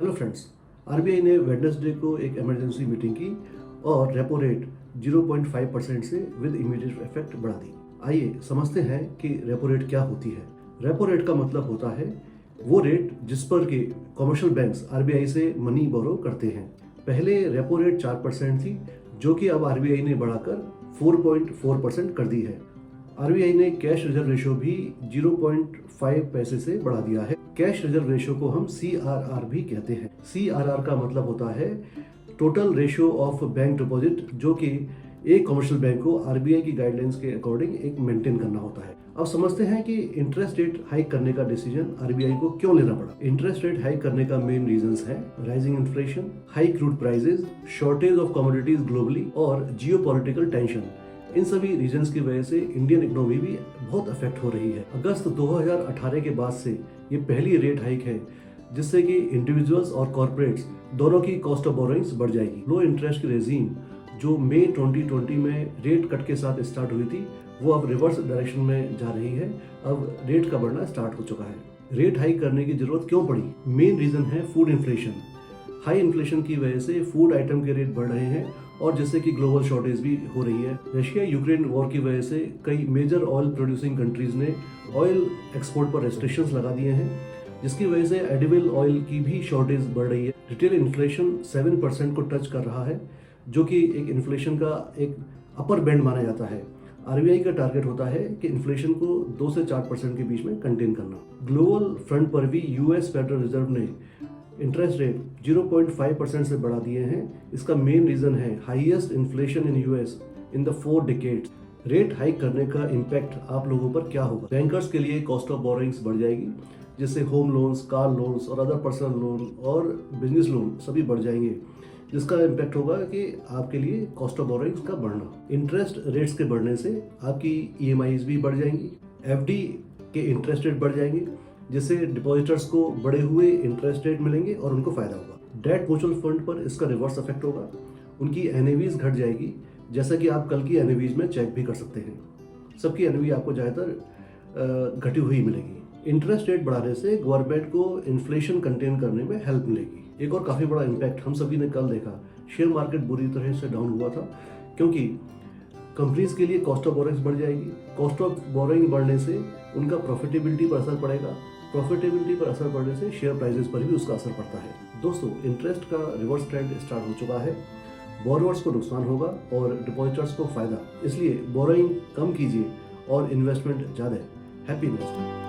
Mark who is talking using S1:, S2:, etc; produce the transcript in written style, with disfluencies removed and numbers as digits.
S1: Hello friends, RBI ने Wednesday को एक इमरजेंसी मीटिंग की और रेपो रेट 0.5% से विद इमीडिएट इफेक्ट बढ़ा दी। आइए समझते हैं कि रेपो रेट क्या होती है। रेपो रेट का मतलब होता है वो रेट जिस पर के कमर्शियल बैंक्स आरबीआई से मनी बोरो करते हैं। पहले रेपो रेट 4% थी, जो कि अब आरबीआई ने बढ़ाकर 4.4% कर दी है। आरबीआई ने कैश रिजर्व रेशो भी 0.5 पैसे से बढ़ा दिया है। कैश रिजर्व रेशो को हम CRR भी कहते हैं। CRR का मतलब होता है total ratio of bank deposit, जो कि एक कमर्शियल बैंक को आरबीआई की गाइडलाइंस के अकॉर्डिंग एक मेंटेन करना होता है। अब समझते हैं कि इंटरेस्ट रेट हाइक करने का डिसीजन आरबीआई को क्यों लेना पड़ा। इंटरेस्ट रेट हाइक करने का मेन रीजंस है rising inflation, high crude prices, shortage of commodities globally और जियोपॉलिटिकल टेंशन। इन सभी रीजंस की वजह से इंडियन इकोनॉमी भी बहुत अफेक्ट हो रही है। अगस्त 2018 के बाद से ये पहली रेट हाइक है जिससे कि इंडिविजुअल्स और कॉर्पोरेट्स दोनों की कॉस्ट ऑफ बोरोइंग्स बढ़ जाएगी। लो इंटरेस्ट की रेजीम जो मई 2020 में रेट कट के साथ स्टार्ट हुई थी, वो अब रिवर्स डायरेक्शन में जा रही है। अब रेट का बढ़ना स्टार्ट हो चुका है। रेट हाइक करने की जरूरत क्यों पड़ी? मेन रीजन है फूड इन्फ्लेशन। हाई इन्फ्लेशन की वजह से फूड आइटम के रेट बढ़ रहे हैं और जिससे कि ग्लोबल शॉर्टेज भी हो रही है। रशिया यूक्रेन वॉर की वजह से कई मेजर ऑयल प्रोड्यूसिंग कंट्रीज ने ऑयल एक्सपोर्ट पर रेस्ट्रिक्शंस लगा दिए हैं, जिसकी वजह से एडिबल ऑयल की भी शॉर्टेज बढ़ रही है। रिटेल इन्फ्लेशन 7% को टच कर रहा है, जो कि एक इन्फ्लेशन का एक अपर बैंड माना जाता है। आरबीआई का टारगेट होता है कि इन्फ्लेशन को 2 से 4% के बीच में कंटेन करना। ग्लोबल फ्रंट पर भी यूएस फेडरल रिजर्व ने इंटरेस्ट रेट 0.5% से बढ़ा दिए हैं। इसका मेन रीजन है highest inflation in US in the 4 decades. Rate hike करने का इम्पैक्ट आप लोगों पर क्या होगा? बैंकर्स के लिए कॉस्ट ऑफ बोरोइंग्स बढ़ जाएगी, जिससे होम लोन्स, कार लोन्स और अदर पर्सनल लोन और बिजनेस लोन सभी बढ़ जाएंगे, जिसका इम्पैक्ट होगा कि आपके लिए कॉस्ट ऑफ बोरोइंग्स का बढ़ना। इंटरेस्ट रेट्स के बढ़ने से आपकी ईएमआईज भी बढ़ जाएंगी, एफडी के इंटरेस्ट रेट बढ़ जाएंगे, जिससे डिपॉजिटर्स को बढ़े हुए इंटरेस्ट रेट मिलेंगे और उनको फायदा होगा। डेट म्यूचुअल फंड पर इसका रिवर्स इफेक्ट होगा, उनकी एनएवीज घट जाएगी, जैसा कि आप कल की एनएवीज में चेक भी कर सकते हैं। सबकी एनएवी आपको ज़्यादातर घटी हुई मिलेगी। इंटरेस्ट रेट बढ़ाने से गवर्नमेंट को इन्फ्लेशन कंटेन करने में हेल्प मिलेगी। एक और काफ़ी बड़ा इम्पैक्ट हम सभी ने कल देखा, शेयर मार्केट बुरी तरह से डाउन हुआ था, क्योंकि कंपनीज के लिए कॉस्ट ऑफ बोरोइंग्स बढ़ जाएगी। कॉस्ट ऑफ बोरोइंग बढ़ने से उनका प्रॉफिटेबिलिटी पर असर पड़ेगा। प्रॉफिटेबिलिटी पर असर पड़ने से शेयर प्राइसेस पर भी उसका असर पड़ता है। दोस्तों, इंटरेस्ट का रिवर्स ट्रेंड स्टार्ट हो चुका है। बोरोवर्स को नुकसान होगा और डिपॉजिटर्स को फायदा, इसलिए बोरोइंग कम कीजिए और इन्वेस्टमेंट ज़्यादा। Happy investing.